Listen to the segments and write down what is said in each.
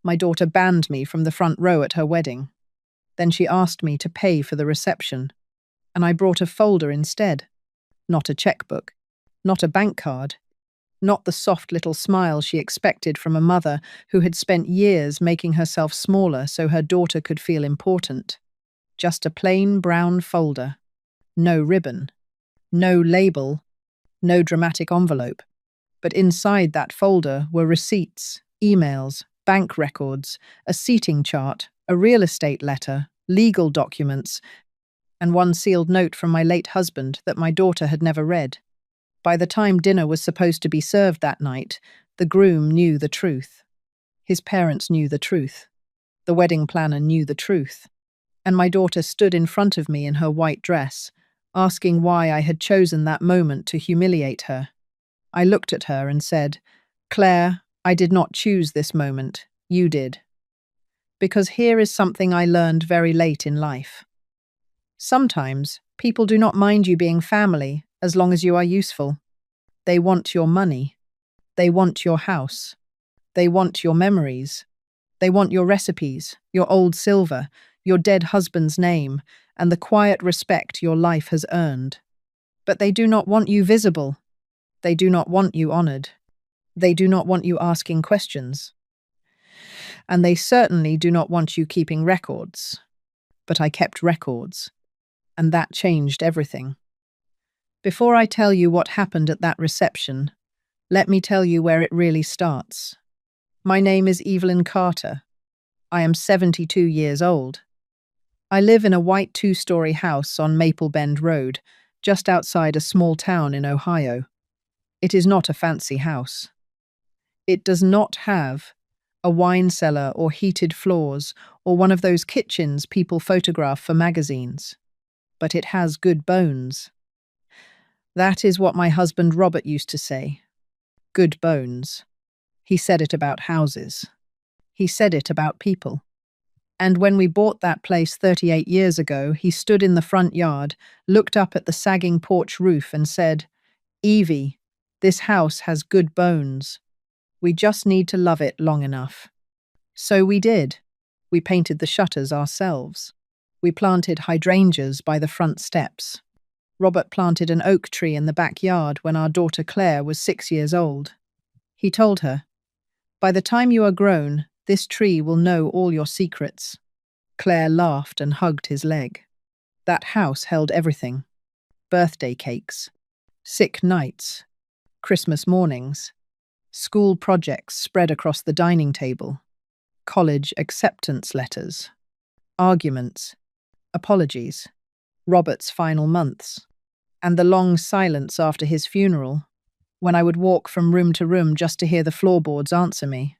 My daughter banned me from the front row at her wedding. Then she asked me to pay for the reception, and I brought a folder instead. Not a checkbook, not a bank card, not the soft little smile she expected from a mother who had spent years making herself smaller so her daughter could feel important. Just a plain brown folder. No ribbon, no label, no dramatic envelope. But inside that folder were receipts, emails, bank records, a seating chart, a real estate letter, legal documents, and one sealed note from my late husband that my daughter had never read. By the time dinner was supposed to be served that night, the groom knew the truth. His parents knew the truth. The wedding planner knew the truth. And my daughter stood in front of me in her white dress, asking why I had chosen that moment to humiliate her. I looked at her and said, "Claire, I did not choose this moment. You did." Because here is something I learned very late in life. Sometimes people do not mind you being family as long as you are useful. They want your money. They want your house. They want your memories. They want your recipes, your old silver, your dead husband's name, and the quiet respect your life has earned. But they do not want you visible. They do not want you honored. They do not want you asking questions. And they certainly do not want you keeping records. But I kept records, and that changed everything. Before I tell you what happened at that reception, let me tell you where it really starts. My name is Evelyn Carter. I am 72 years old. I live in a white 2-story house on Maple Bend Road, just outside a small town in Ohio. It is not a fancy house. It does not have a wine cellar or heated floors or one of those kitchens people photograph for magazines. But it has good bones. That is what my husband Robert used to say. Good bones. He said it about houses. He said it about people. And when we bought that place 38 years ago, he stood in the front yard, looked up at the sagging porch roof and said, "Evie, this house has good bones. We just need to love it long enough." So we did. We painted the shutters ourselves. We planted hydrangeas by the front steps. Robert planted an oak tree in the backyard when our daughter Claire was 6 years old. He told her, "By the time you are grown, this tree will know all your secrets." Claire laughed and hugged his leg. That house held everything. Birthday cakes, sick nights, Christmas mornings, school projects spread across the dining table, college acceptance letters, arguments, apologies, Robert's final months, and the long silence after his funeral, when I would walk from room to room just to hear the floorboards answer me.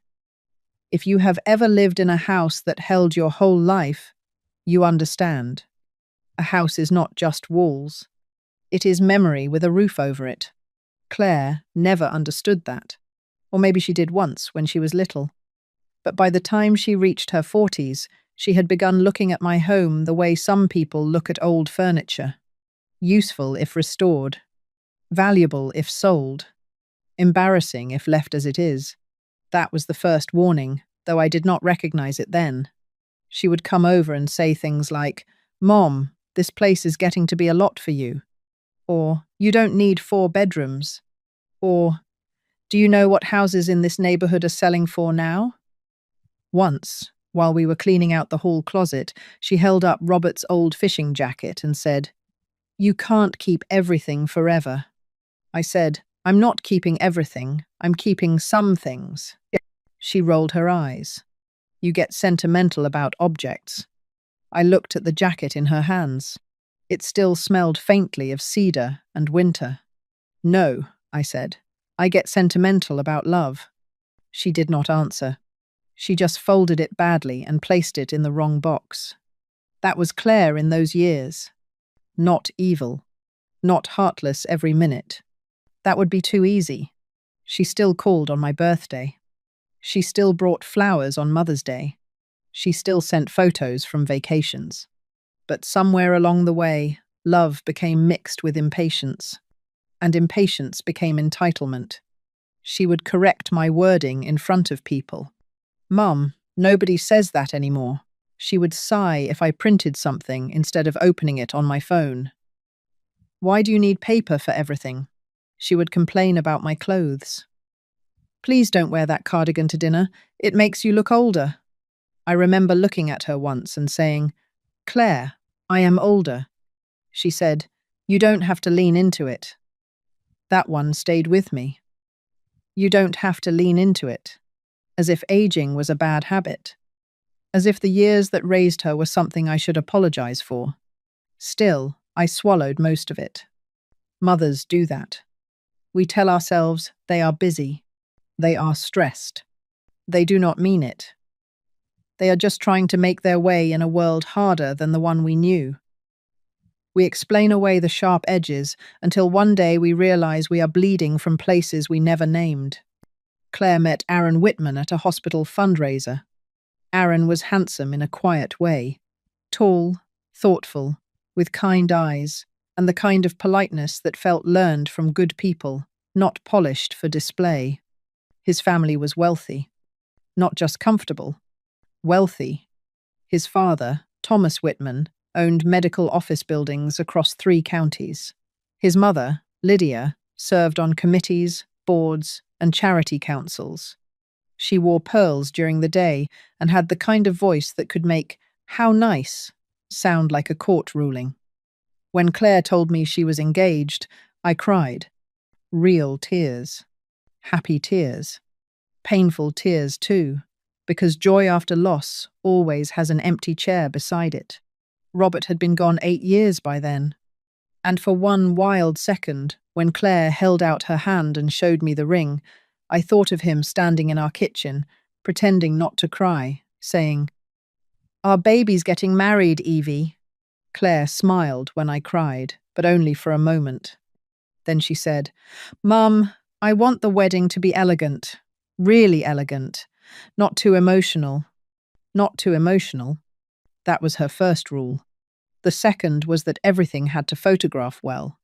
If you have ever lived in a house that held your whole life, you understand. A house is not just walls. It is memory with a roof over it. Claire never understood that. Or maybe she did once when she was little. But by the time she reached her 40s, she had begun looking at my home the way some people look at old furniture. Useful if restored. Valuable if sold. Embarrassing if left as it is. That was the first warning, though I did not recognize it then. She would come over and say things like, "Mom, this place is getting to be a lot for you." Or, "You don't need 4 bedrooms." Or, "Do you know what houses in this neighborhood are selling for now?" Once, while we were cleaning out the hall closet, she held up Robert's old fishing jacket and said, "You can't keep everything forever." I said, "I'm not keeping everything, I'm keeping some things." She rolled her eyes. "You get sentimental about objects." I looked at the jacket in her hands. It still smelled faintly of cedar and winter. "No," I said, "I get sentimental about love." She did not answer. She just folded it badly and placed it in the wrong box. That was Claire in those years. Not evil. Not heartless every minute. That would be too easy. She still called on my birthday. She still brought flowers on Mother's Day. She still sent photos from vacations. But somewhere along the way, love became mixed with impatience. And impatience became entitlement. She would correct my wording in front of people. "Mum, Nobody says that anymore. She would sigh if I printed something instead of opening it on my phone. Why do you need paper for everything? She would complain about my clothes. Please don't wear that cardigan to dinner. It makes you look older. I remember looking at her once and saying, Claire, I am older. She said, you don't have to lean into it. That one stayed with me. You don't have to lean into it. As if aging was a bad habit. As if the years that raised her were something I should apologize for. Still, I swallowed most of it. Mothers do that. We tell ourselves they are busy. They are stressed. They do not mean it. They are just trying to make their way in a world harder than the one we knew. We explain away the sharp edges until one day we realize we are bleeding from places we never named. Claire met Aaron Whitman at a hospital fundraiser. Aaron was handsome in a quiet way, tall, thoughtful, with kind eyes, and the kind of politeness that felt learned from good people, not polished for display. His family was wealthy, not just comfortable, wealthy. His father, Thomas Whitman, owned medical office buildings across 3 counties. His mother, Lydia, served on committees, boards, and charity councils. She wore pearls during the day and had the kind of voice that could make "how nice" sound like a court ruling. When Claire told me she was engaged, I cried. Real tears. Happy tears. Painful tears too, because joy after loss always has an empty chair beside it. Robert had been gone 8 years by then. And for one wild second, when Claire held out her hand and showed me the ring, I thought of him standing in our kitchen, pretending not to cry, saying, "Our baby's getting married, Evie." Claire smiled when I cried, but only for a moment. Then she said, "Mum, I want the wedding to be elegant, really elegant, not too emotional. Not too emotional." That was her first rule. The second was that everything had to photograph well.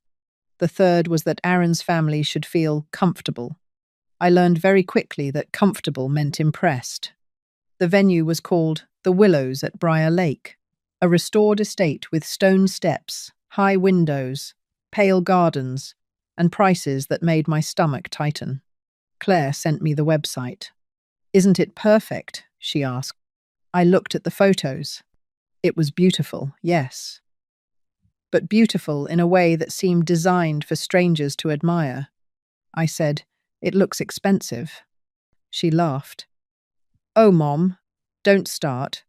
The third was that Aaron's family should feel comfortable. I learned very quickly that comfortable meant impressed. The venue was called The Willows at Briar Lake, a restored estate with stone steps, high windows, pale gardens, and prices that made my stomach tighten. Claire sent me the website. "Isn't it perfect?" she asked. I looked at the photos. It was beautiful, yes. But beautiful in a way that seemed designed for strangers to admire. I said, "It looks expensive." She laughed. "Oh, Mom, don't start."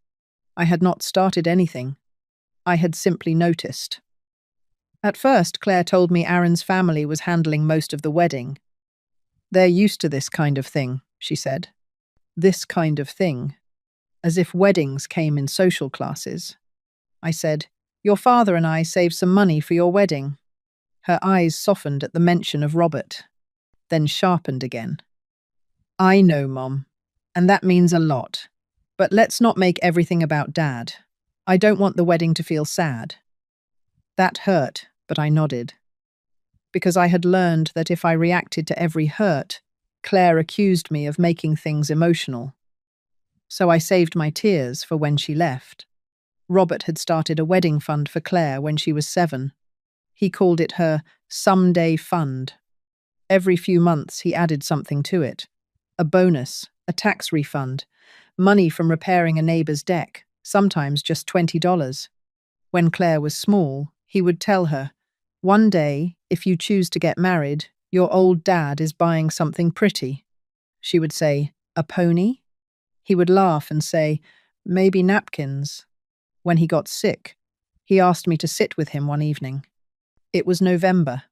I had not started anything. I had simply noticed. At first, Claire told me Aaron's family was handling most of the wedding. "They're used to this kind of thing," she said. This kind of thing. As if weddings came in social classes. I said, "Your father and I saved some money for your wedding." Her eyes softened at the mention of Robert, then sharpened again. "I know, Mom, and that means a lot. But let's not make everything about Dad. I don't want the wedding to feel sad." That hurt, but I nodded. Because I had learned that if I reacted to every hurt, Claire accused me of making things emotional. So I saved my tears for when she left. Robert had started a wedding fund for Claire when she was 7. He called it her someday fund. Every few months he added something to it. A bonus, a tax refund, money from repairing a neighbor's deck, sometimes just $20. When Claire was small, he would tell her, "One day, if you choose to get married, your old dad is buying something pretty." She would say, "A pony?" He would laugh and say, "Maybe napkins." When he got sick, he asked me to sit with him one evening. It was November.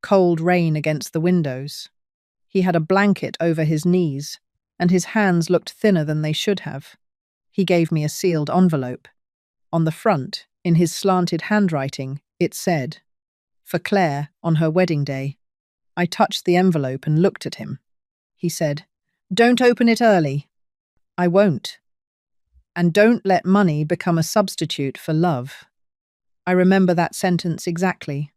Cold rain against the windows. He had a blanket over his knees, and his hands looked thinner than they should have. He gave me a sealed envelope. On the front, in his slanted handwriting, it said, "For Claire, on her wedding day." I touched the envelope and looked at him. He said, "Don't open it early." "I won't. And don't let money become a substitute for love." I remember that sentence exactly.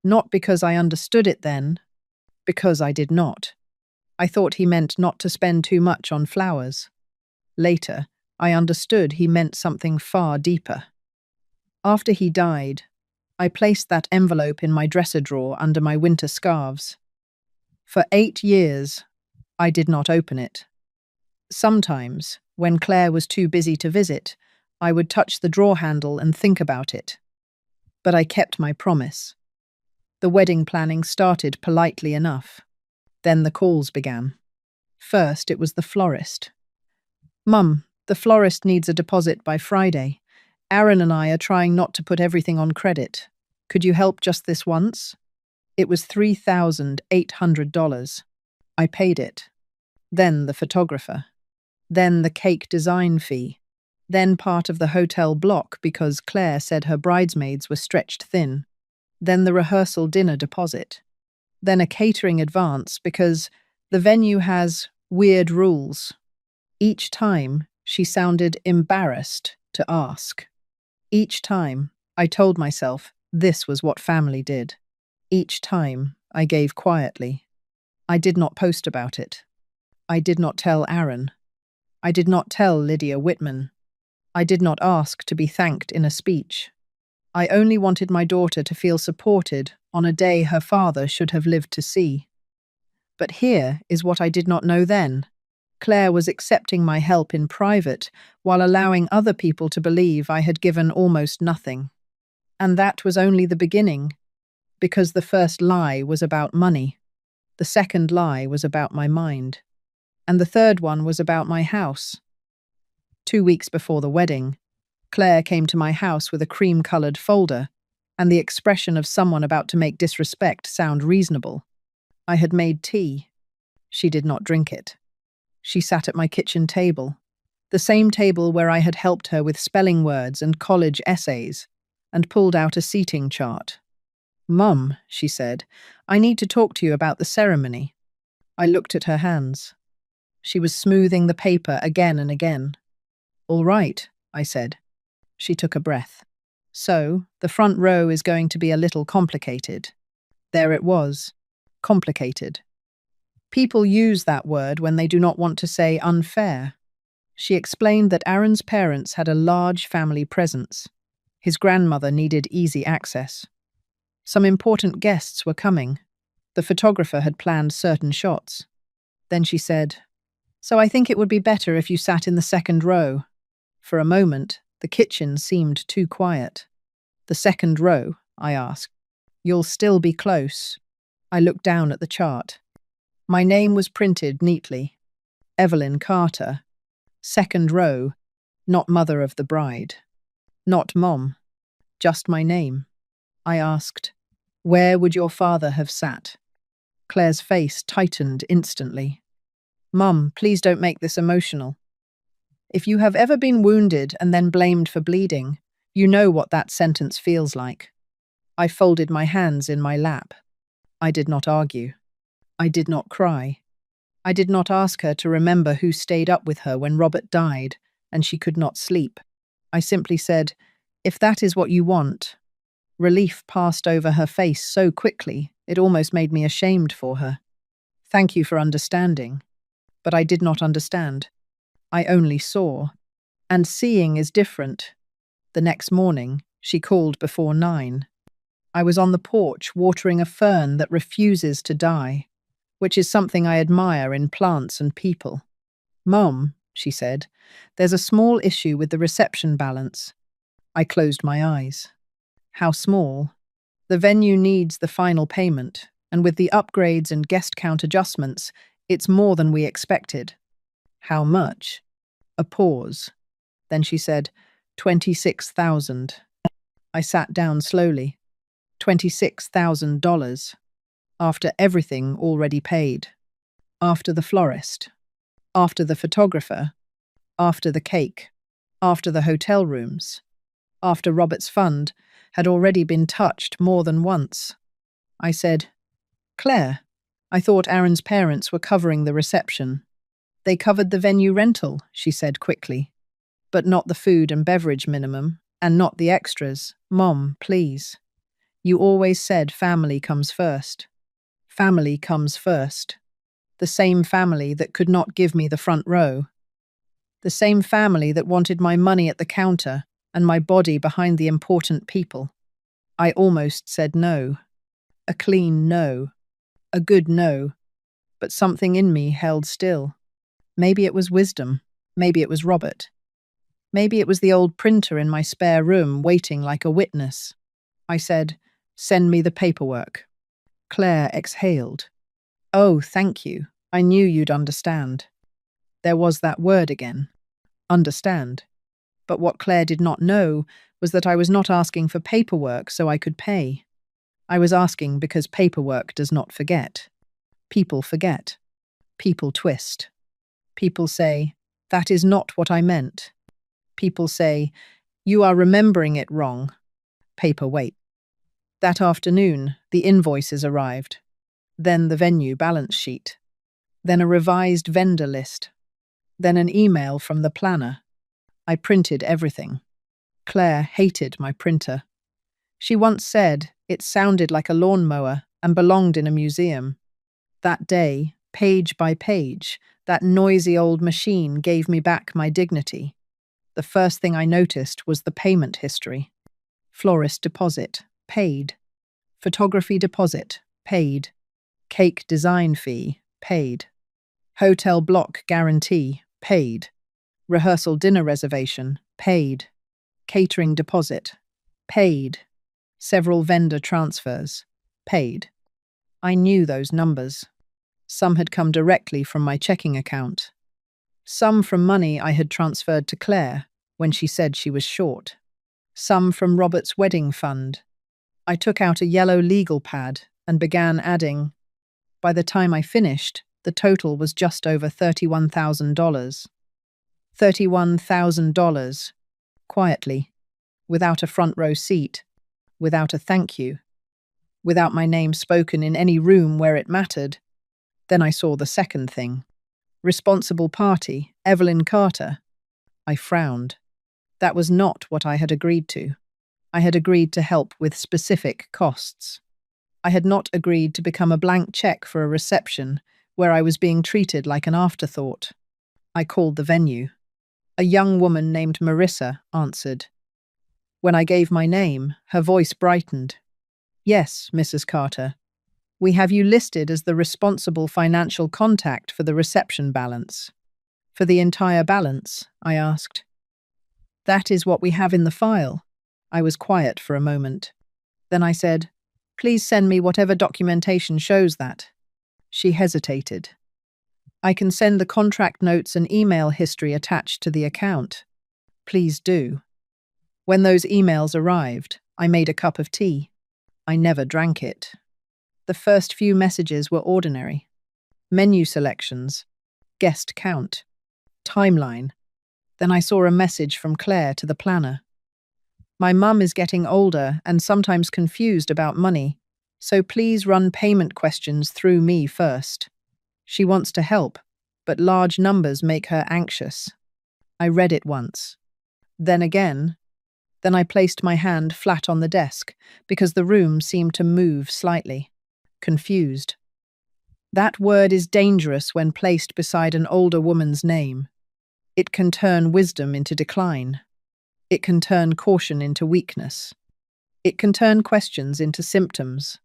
Not because I understood it then, because I did not. I thought he meant not to spend too much on flowers. Later, I understood he meant something far deeper. After he died, I placed that envelope in my dresser drawer under my winter scarves. For 8 years, I did not open it. Sometimes, when Claire was too busy to visit, I would touch the drawer handle and think about it. But I kept my promise. The wedding planning started politely enough. Then the calls began. First, it was the florist. "Mum, the florist needs a deposit by Friday. Aaron and I are trying not to put everything on credit. Could you help just this once?" It was $3,800. I paid it. Then the photographer. Then the cake design fee. Then part of the hotel block because Claire said her bridesmaids were stretched thin. Then the rehearsal dinner deposit. Then a catering advance because the venue has weird rules. Each time, she sounded embarrassed to ask. Each time, I told myself this was what family did. Each time, I gave quietly. I did not post about it. I did not tell Aaron. I did not tell Lydia Whitman. I did not ask to be thanked in a speech. I only wanted my daughter to feel supported on a day her father should have lived to see. But here is what I did not know then. Claire was accepting my help in private while allowing other people to believe I had given almost nothing. And that was only the beginning, because the first lie was about money. The second lie was about my mind. And the third one was about my house. 2 weeks before the wedding, Claire came to my house with a cream-coloured folder and the expression of someone about to make disrespect sound reasonable. I had made tea. She did not drink it. She sat at my kitchen table, the same table where I had helped her with spelling words and college essays, and pulled out a seating chart. "Mum," she said, "I need to talk to you about the ceremony." I looked at her hands. She was smoothing the paper again and again. "All right," I said. She took a breath. "So, the front row is going to be a little complicated." There it was. Complicated. People use that word when they do not want to say unfair. She explained that Aaron's parents had a large family presence. His grandmother needed easy access. Some important guests were coming. The photographer had planned certain shots. Then she said, "So I think it would be better if you sat in the second row." For a moment, the kitchen seemed too quiet. "The second row?" I asked. "You'll still be close." I looked down at the chart. My name was printed neatly. Evelyn Carter. Second row, not mother of the bride. Not Mom. Just my name. I asked, "Where would your father have sat?" Claire's face tightened instantly. "Mum, please don't make this emotional. If you have ever been wounded and then blamed for bleeding, you know what that sentence feels like." I folded my hands in my lap. I did not argue. I did not cry. I did not ask her to remember who stayed up with her when Robert died and she could not sleep. I simply said, "If that is what you want." Relief passed over her face so quickly, it almost made me ashamed for her. "Thank you for understanding." But I did not understand. I only saw. And seeing is different. The next morning, she called before 9. I was on the porch watering a fern that refuses to die, which is something I admire in plants and people. "Mom," she said, "there's a small issue with the reception balance." I closed my eyes. How small? The venue needs the final payment, and with the upgrades and guest count adjustments, it's more than we expected. "How much?" A pause. Then she said, 26,000. I sat down slowly. $26,000. After everything already paid. After the florist. After the photographer. After the cake. After the hotel rooms. After Robert's fund had already been touched more than once. I said, "Claire, I thought Aaron's parents were covering the reception." "They covered the venue rental," she said quickly. "But not the food and beverage minimum, and not the extras. Mom, please. You always said family comes first." Family comes first. The same family that could not give me the front row. The same family that wanted my money at the counter and my body behind the important people. I almost said no. A clean no. A good no. But something in me held still. Maybe it was wisdom. Maybe it was Robert. Maybe it was the old printer in my spare room waiting like a witness. I said, "Send me the paperwork." Claire exhaled. "Oh, thank you. I knew you'd understand." There was that word again. Understand. But what Claire did not know was that I was not asking for paperwork so I could pay. I was asking because paperwork does not forget. People forget. People twist. People say, "That is not what I meant." People say, "You are remembering it wrong." Paper wait. That afternoon, the invoices arrived. Then the venue balance sheet. Then a revised vendor list. Then an email from the planner. I printed everything. Claire hated my printer. She once said it sounded like a lawnmower and belonged in a museum. That day, page by page, that noisy old machine gave me back my dignity. The first thing I noticed was the payment history. Florist deposit, paid. Photography deposit, paid. Cake design fee, paid. Hotel block guarantee, paid. Rehearsal dinner reservation, paid. Catering deposit, paid. Several vendor transfers, paid. I knew those numbers. Some had come directly from my checking account. Some from money I had transferred to Claire when she said she was short. Some from Robert's wedding fund. I took out a yellow legal pad and began adding. By the time I finished, the total was just over $31,000. $31,000. Quietly, without a front row seat, without a thank you, without my name spoken in any room where it mattered. Then I saw the second thing. Responsible party, Evelyn Carter. I frowned. That was not what I had agreed to. I had agreed to help with specific costs. I had not agreed to become a blank check for a reception where I was being treated like an afterthought. I called the venue. A young woman named Marissa answered. When I gave my name, her voice brightened. "Yes, Mrs. Carter. We have you listed as the responsible financial contact for the reception balance." "For the entire balance?" I asked. "That is what we have in the file." I was quiet for a moment. Then I said, "Please send me whatever documentation shows that." She hesitated. "I can send the contract notes and email history attached to the account." "Please do." When those emails arrived, I made a cup of tea. I never drank it. The first few messages were ordinary. Menu selections, guest count, timeline. Then I saw a message from Claire to the planner. "My mum is getting older and sometimes confused about money, so please run payment questions through me first. She wants to help, but large numbers make her anxious." I read it once. Then again. Then I placed my hand flat on the desk because the room seemed to move slightly. Confused. That word is dangerous when placed beside an older woman's name. It can turn wisdom into decline. It can turn caution into weakness. It can turn questions into symptoms.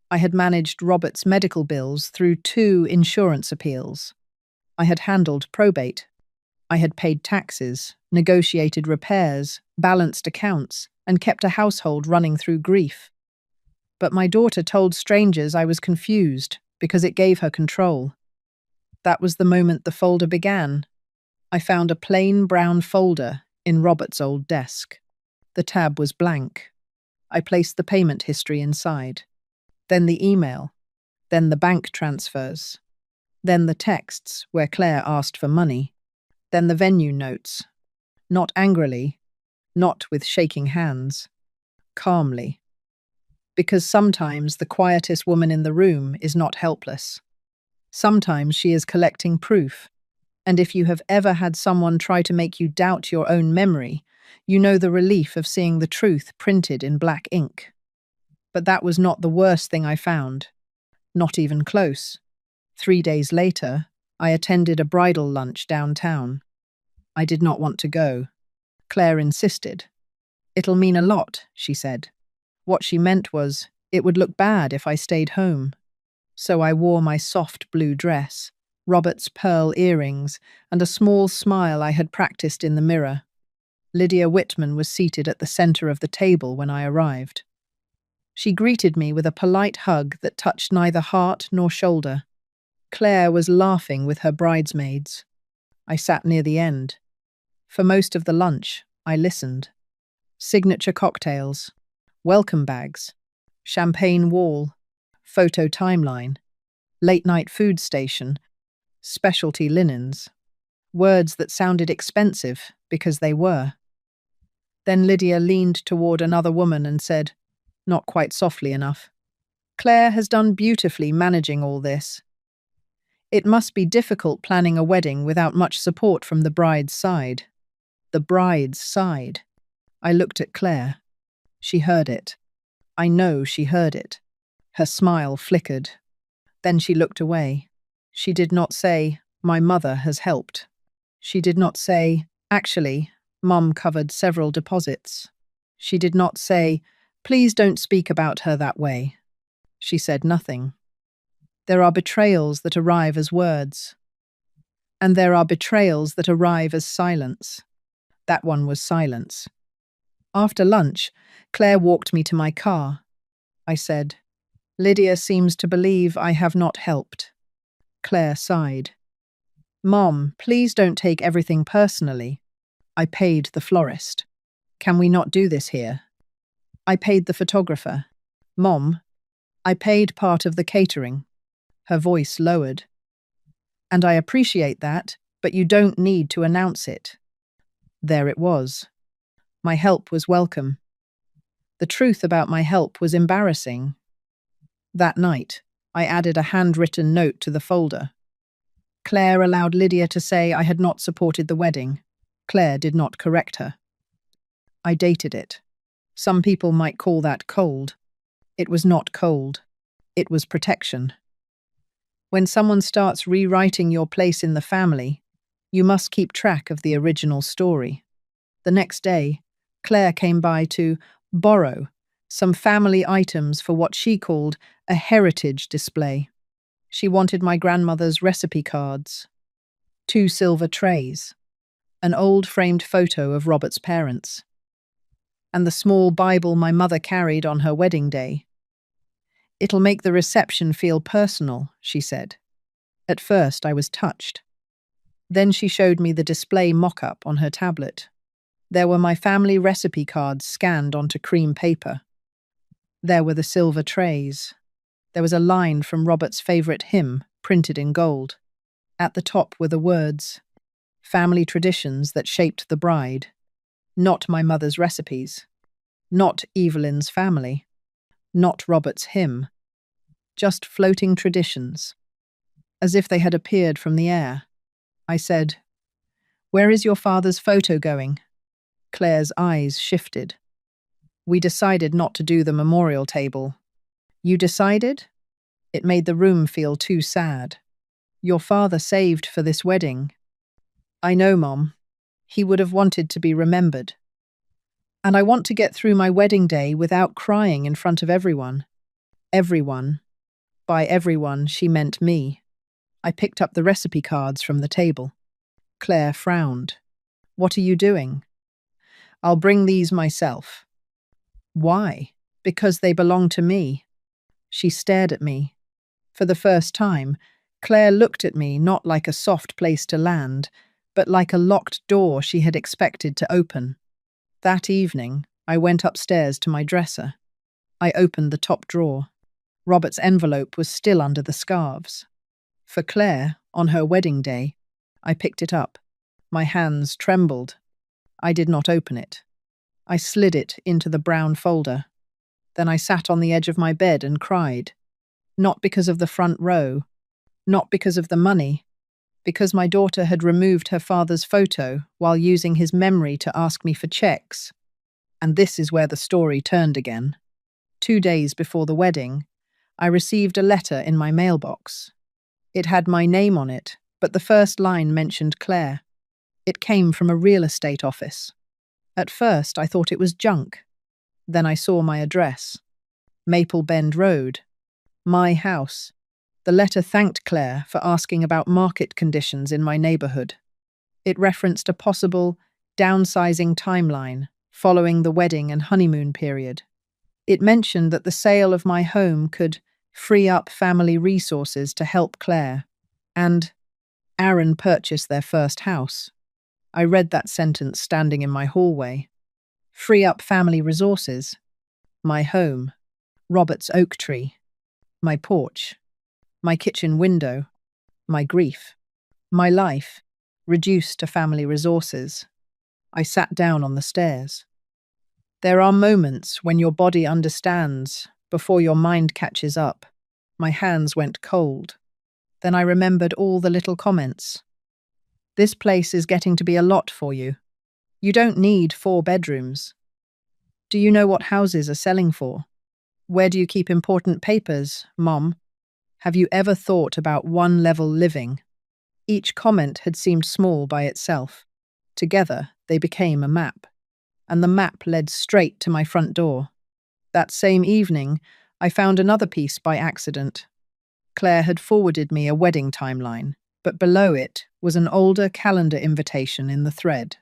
I had managed Robert's medical bills through 2 insurance appeals. I had handled probate. I had paid taxes, negotiated repairs, balanced accounts, and kept a household running through grief. But my daughter told strangers I was confused because it gave her control. That was the moment the folder began. I found a plain brown folder in Robert's old desk. The tab was blank. I placed the payment history inside. Then the email. Then the bank transfers. Then the texts where Claire asked for money. Then the venue notes. Not angrily, not with shaking hands. Calmly. Because sometimes the quietest woman in the room is not helpless. Sometimes she is collecting proof. And if you have ever had someone try to make you doubt your own memory, you know the relief of seeing the truth printed in black ink. But that was not the worst thing I found. Not even close. 3 days later, I attended a bridal lunch downtown. I did not want to go. Claire insisted. It'll mean a lot, she said. What she meant was, it would look bad if I stayed home. So I wore my soft blue dress, Robert's pearl earrings, and a small smile I had practiced in the mirror. Lydia Whitman was seated at the centre of the table when I arrived. She greeted me with a polite hug that touched neither heart nor shoulder. Claire was laughing with her bridesmaids. I sat near the end. For most of the lunch, I listened. Signature cocktails, welcome bags, champagne wall, photo timeline, late-night food station, specialty linens. Words that sounded expensive because they were. Then Lydia leaned toward another woman and said, not quite softly enough, Claire has done beautifully managing all this. It must be difficult planning a wedding without much support from the bride's side. The bride's side. I looked at Claire. She heard it. I know she heard it. Her smile flickered. Then she looked away. She did not say, my mother has helped. She did not say, actually, Mum covered several deposits. She did not say, please don't speak about her that way. She said nothing. There are betrayals that arrive as words. And there are betrayals that arrive as silence. That one was silence. After lunch, Claire walked me to my car. I said, Lydia seems to believe I have not helped. Claire sighed. Mom, please don't take everything personally. I paid the florist. Can we not do this here? I paid the photographer. Mom, I paid part of the catering. Her voice lowered. And I appreciate that, but you don't need to announce it. There it was. My help was welcome. The truth about my help was embarrassing. That night, I added a handwritten note to the folder. Claire allowed Lydia to say I had not supported the wedding. Claire did not correct her. I dated it. Some people might call that cold. It was not cold. It was protection. When someone starts rewriting your place in the family, you must keep track of the original story. The next day, Claire came by to borrow some family items for what she called a heritage display. She wanted my grandmother's recipe cards, 2 silver trays, an old framed photo of Robert's parents, and the small Bible my mother carried on her wedding day. It'll make the reception feel personal, she said. At first, I was touched. Then she showed me the display mock-up on her tablet. There were my family recipe cards scanned onto cream paper. There were the silver trays. There was a line from Robert's favourite hymn, printed in gold. At the top were the words, family traditions that shaped the bride. Not my mother's recipes. Not Evelyn's family. Not Robert's hymn. Just floating traditions. As if they had appeared from the air. I said, "Where is your father's photo going?" Claire's eyes shifted. We decided not to do the memorial table. You decided? It made the room feel too sad. Your father saved for this wedding. I know, Mom. He would have wanted to be remembered. And I want to get through my wedding day without crying in front of everyone. Everyone. By everyone, she meant me. I picked up the recipe cards from the table. Claire frowned. What are you doing? I'll bring these myself. Why? Because they belong to me. She stared at me. For the first time, Claire looked at me not like a soft place to land, but like a locked door she had expected to open. That evening, I went upstairs to my dresser. I opened the top drawer. Robert's envelope was still under the scarves. For Claire, on her wedding day, I picked it up. My hands trembled. I did not open it. I slid it into the brown folder. Then I sat on the edge of my bed and cried. Not because of the front row, not because of the money, because my daughter had removed her father's photo while using his memory to ask me for checks. And this is where the story turned again. 2 days before the wedding, I received a letter in my mailbox. It had my name on it, but the first line mentioned Claire. It came from a real estate office. At first, I thought it was junk. Then I saw my address. Maple Bend Road. My house. The letter thanked Claire for asking about market conditions in my neighborhood. It referenced a possible downsizing timeline following the wedding and honeymoon period. It mentioned that the sale of my home could free up family resources to help Claire, and Aaron purchased their first house. I read that sentence standing in my hallway. Free up family resources. My home. Robert's oak tree. My porch. My kitchen window. My grief. My life. Reduced to family resources. I sat down on the stairs. There are moments when your body understands before your mind catches up. My hands went cold. Then I remembered all the little comments. This place is getting to be a lot for you. You don't need 4 bedrooms. Do you know what houses are selling for? Where do you keep important papers, Mom? Have you ever thought about one-level living? Each comment had seemed small by itself. Together, they became a map. And the map led straight to my front door. That same evening, I found another piece by accident. Claire had forwarded me a wedding timeline, but below it was an older calendar invitation in the thread.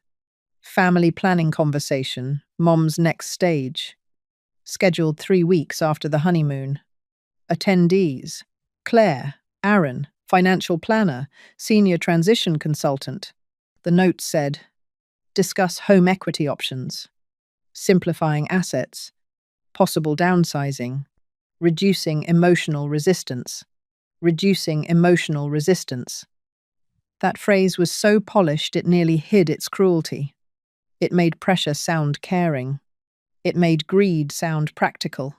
Family planning conversation, Mom's next stage. Scheduled 3 weeks after the honeymoon. Attendees: Claire, Aaron, financial planner, senior transition consultant. The note said, discuss home equity options, simplifying assets, possible downsizing, reducing emotional resistance. Reducing emotional resistance. That phrase was so polished it nearly hid its cruelty. It made pressure sound caring. It made greed sound practical.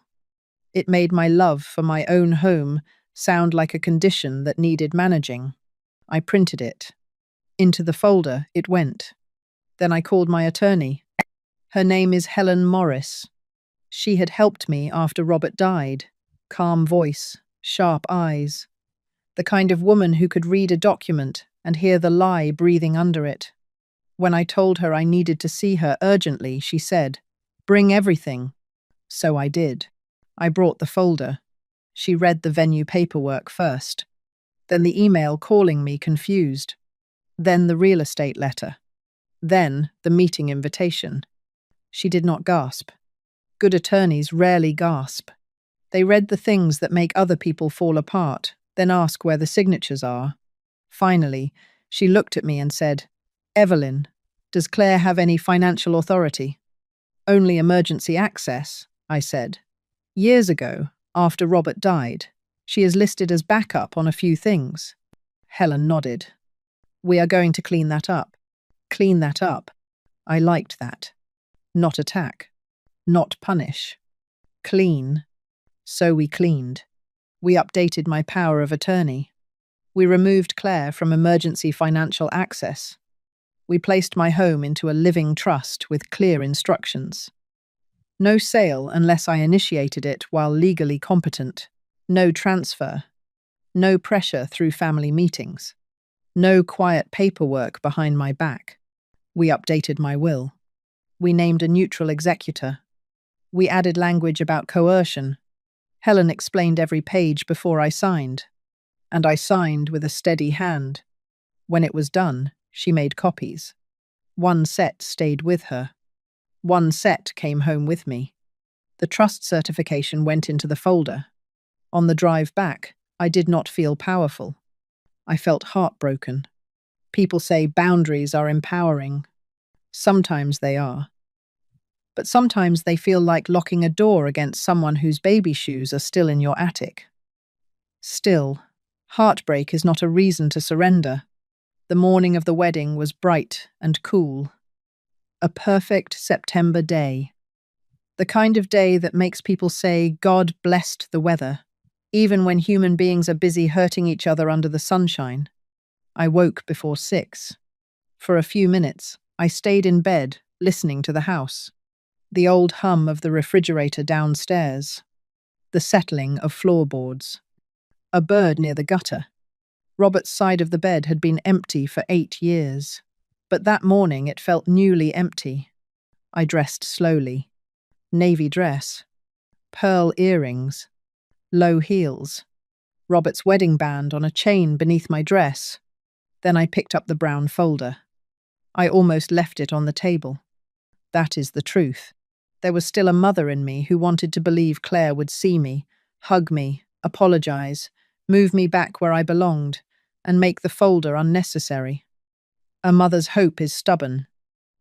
It made my love for my own home sound like a condition that needed managing. I printed it. Into the folder it went. Then I called my attorney. Her name is Helen Morris. She had helped me after Robert died. Calm voice, sharp eyes. The kind of woman who could read a document and hear the lie breathing under it. When I told her I needed to see her urgently, she said, bring everything. So I did. I brought the folder. She read the venue paperwork first. Then the email calling me confused. Then the real estate letter. Then the meeting invitation. She did not gasp. Good attorneys rarely gasp. They read the things that make other people fall apart, then ask where the signatures are. Finally, she looked at me and said, Evelyn, does Claire have any financial authority? Only emergency access, I said. Years ago, after Robert died, she is listed as backup on a few things. Helen nodded. We are going to clean that up. Clean that up. I liked that. Not attack. Not punish. Clean. So we cleaned. We updated my power of attorney. We removed Claire from emergency financial access. We placed my home into a living trust with clear instructions. No sale unless I initiated it while legally competent. No transfer. No pressure through family meetings. No quiet paperwork behind my back. We updated my will. We named a neutral executor. We added language about coercion. Helen explained every page before I signed. And I signed with a steady hand. When it was done, she made copies. 1 set stayed with her. 1 set came home with me. The trust certification went into the folder. On the drive back, I did not feel powerful. I felt heartbroken. People say boundaries are empowering. Sometimes they are. But sometimes they feel like locking a door against someone whose baby shoes are still in your attic. Still, heartbreak is not a reason to surrender. The morning of the wedding was bright and cool. A perfect September day. The kind of day that makes people say God blessed the weather, even when human beings are busy hurting each other under the sunshine. I woke before 6. For a few minutes, I stayed in bed, listening to the house. The old hum of the refrigerator downstairs. The settling of floorboards. A bird near the gutter. Robert's side of the bed had been empty for 8 years. But that morning it felt newly empty. I dressed slowly. Navy dress, pearl earrings, low heels, Robert's wedding band on a chain beneath my dress. Then I picked up the brown folder. I almost left it on the table. That is the truth. There was still a mother in me who wanted to believe Claire would see me, hug me, apologize, move me back where I belonged, and make the folder unnecessary. A mother's hope is stubborn,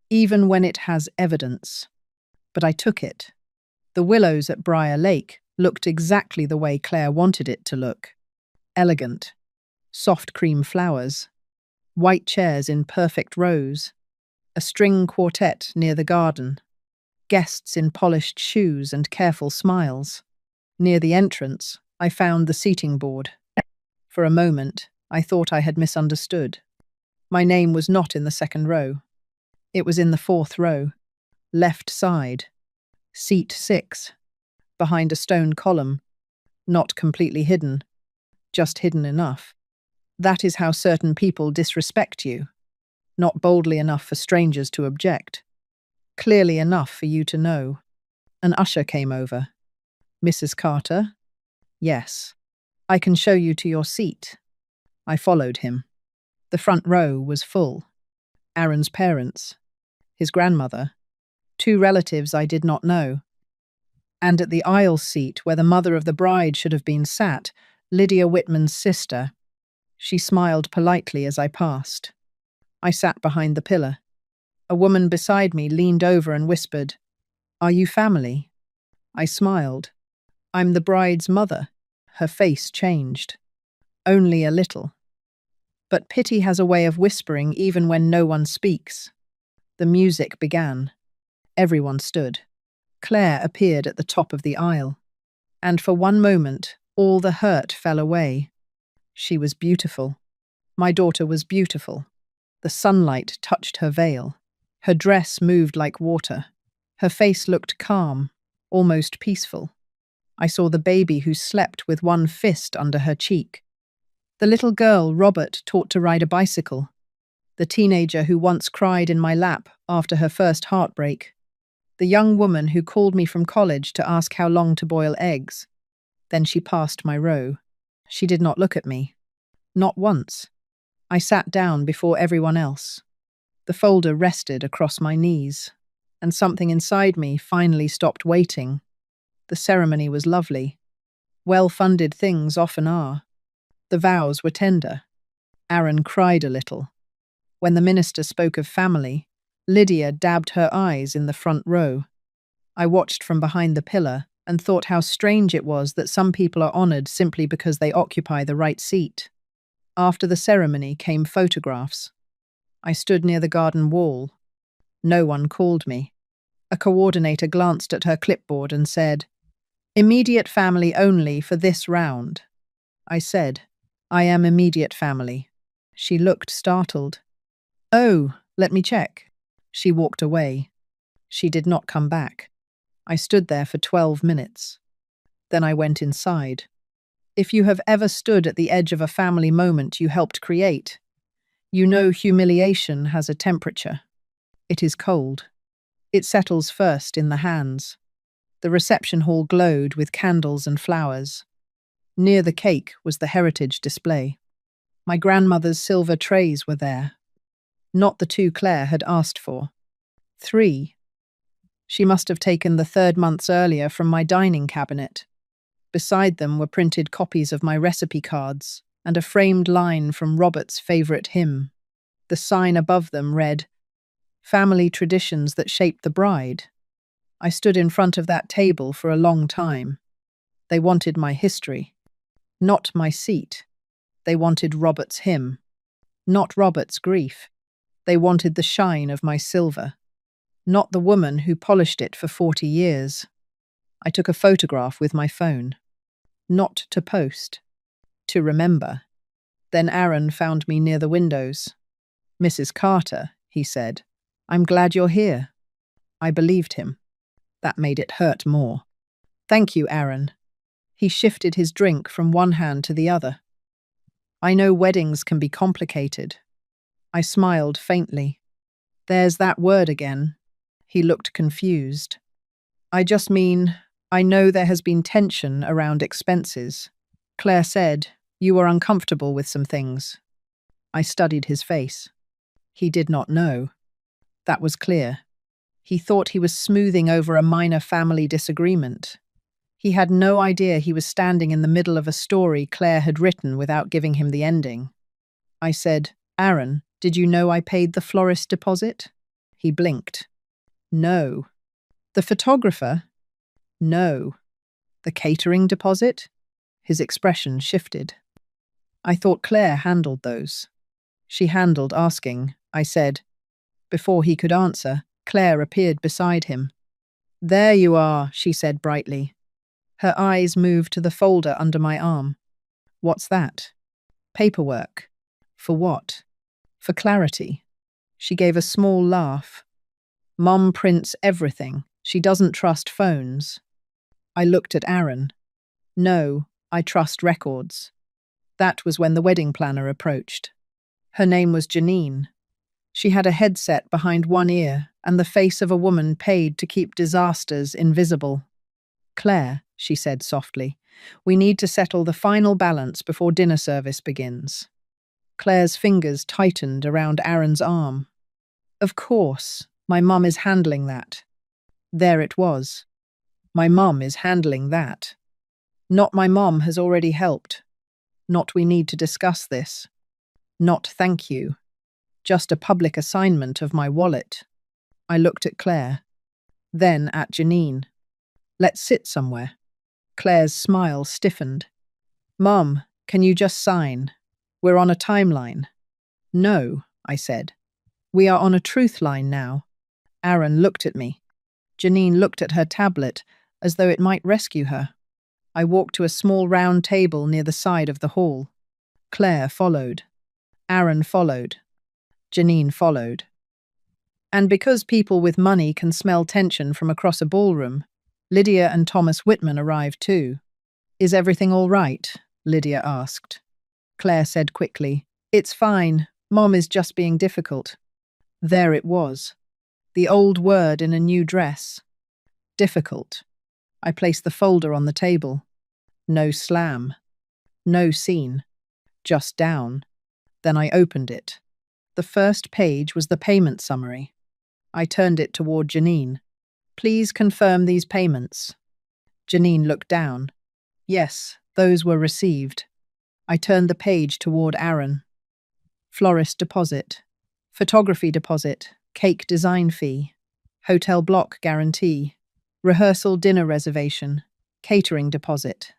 even when it has evidence. But I took it. The willows at Briar Lake looked exactly the way Claire wanted it to look. Elegant. Soft cream flowers. White chairs in perfect rows. A string quartet near the garden. Guests in polished shoes and careful smiles. Near the entrance, I found the seating board. For a moment, I thought I had misunderstood. My name was not in the second row. It was in the fourth row. Left side. Seat 6. Behind a stone column. Not completely hidden. Just hidden enough. That is how certain people disrespect you. Not boldly enough for strangers to object. Clearly enough for you to know. An usher came over. Mrs. Carter? Yes. I can show you to your seat. I followed him. The front row was full. Aaron's parents. His grandmother. 2 relatives I did not know. And at the aisle seat where the mother of the bride should have been sat, Lydia Whitman's sister. She smiled politely as I passed. I sat behind the pillar. A woman beside me leaned over and whispered, "Are you family?" I smiled. "I'm the bride's mother." Her face changed. Only a little. But pity has a way of whispering even when no one speaks. The music began. Everyone stood. Claire appeared at the top of the aisle. And for one moment, all the hurt fell away. She was beautiful. My daughter was beautiful. The sunlight touched her veil. Her dress moved like water. Her face looked calm, almost peaceful. I saw the baby who slept with one fist under her cheek. The little girl Robert taught to ride a bicycle. The teenager who once cried in my lap after her first heartbreak. The young woman who called me from college to ask how long to boil eggs. Then she passed my row. She did not look at me. Not once. I sat down before everyone else. The folder rested across my knees, and something inside me finally stopped waiting. The ceremony was lovely. Well-funded things often are. The vows were tender. Aaron cried a little. When the minister spoke of family, Lydia dabbed her eyes in the front row. I watched from behind the pillar and thought how strange it was that some people are honored simply because they occupy the right seat. After the ceremony came photographs. I stood near the garden wall. No one called me. A coordinator glanced at her clipboard and said, "Immediate family only for this round." I said, "I am immediate family." She looked startled. "Oh, let me check." She walked away. She did not come back. I stood there for 12 minutes. Then I went inside. If you have ever stood at the edge of a family moment you helped create, you know humiliation has a temperature. It is cold. It settles first in the hands. The reception hall glowed with candles and flowers. Near the cake was the heritage display. My grandmother's silver trays were there. Not the 2 Claire had asked for. 3. She must have taken the 3rd months earlier from my dining cabinet. Beside them were printed copies of my recipe cards and a framed line from Robert's favourite hymn. The sign above them read, "Family traditions that shaped the bride." I stood in front of that table for a long time. They wanted my history, not my seat. They wanted Robert's hymn, not Robert's grief. They wanted the shine of my silver, not the woman who polished it for 40 years. I took a photograph with my phone. Not to post. To remember. Then Aaron found me near the windows. "Mrs. Carter," he said, "I'm glad you're here." I believed him. That made it hurt more. "Thank you, Aaron." He shifted his drink from one hand to the other. "I know weddings can be complicated." I smiled faintly. There's that word again. He looked confused. I just mean, I know there has been tension around expenses. Claire said, you are uncomfortable with some things. I studied his face. He did not know. That was clear. He thought he was smoothing over a minor family disagreement. He had no idea he was standing in the middle of a story Claire had written without giving him the ending. I said, Aaron, did you know I paid the florist deposit? He blinked. No. The photographer? No. The catering deposit? His expression shifted. I thought Claire handled those. She handled asking, I said. Before he could answer, Claire appeared beside him. There you are, she said brightly. Her eyes moved to the folder under my arm. What's that? Paperwork. For what? For clarity. She gave a small laugh. Mom prints everything. She doesn't trust phones. I looked at Aaron. No, I trust records. That was when the wedding planner approached. Her name was Janine. She had a headset behind one ear and the face of a woman paid to keep disasters invisible. Claire, she said softly, we need to settle the final balance before dinner service begins. Claire's fingers tightened around Aaron's arm. Of course, my mum is handling that. There it was. My mum is handling that. Not my mom has already helped. Not we need to discuss this. Not thank you. Just a public assignment of my wallet. I looked at Claire. Then at Janine. Let's sit somewhere. Claire's smile stiffened. Mum, can you just sign? We're on a timeline. No, I said. We are on a truth line now. Aaron looked at me. Janine looked at her tablet as though it might rescue her. I walked to a small round table near the side of the hall. Claire followed. Aaron followed. Janine followed. And because people with money can smell tension from across a ballroom, Lydia and Thomas Whitman arrived too. Is everything all right? Lydia asked. Claire said quickly, It's fine. Mom is just being difficult. There it was. The old word in a new dress. Difficult. I placed the folder on the table. No slam. No scene. Just down. Then I opened it. The first page was the payment summary. I turned it toward Janine. Please confirm these payments. Janine looked down. Yes, those were received. I turned the page toward Aaron. Florist deposit. Photography deposit. Cake design fee. Hotel block guarantee. Rehearsal dinner reservation. Catering deposit.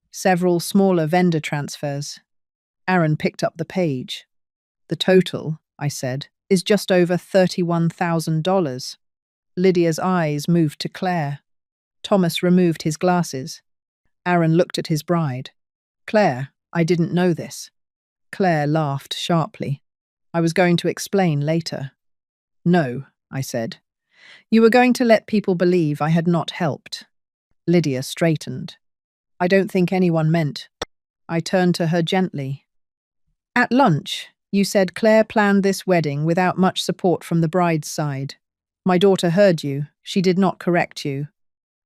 Several smaller vendor transfers. Aaron picked up the page. The total, I said, is just over $31,000. Lydia's eyes moved to Claire. Thomas removed his glasses. Aaron looked at his bride. Claire, I didn't know this. Claire laughed sharply. I was going to explain later. No, I said. You were going to let people believe I had not helped. Lydia straightened. I don't think anyone meant. I turned to her gently. At lunch, you said Claire planned this wedding without much support from the bride's side. My daughter heard you. She did not correct you.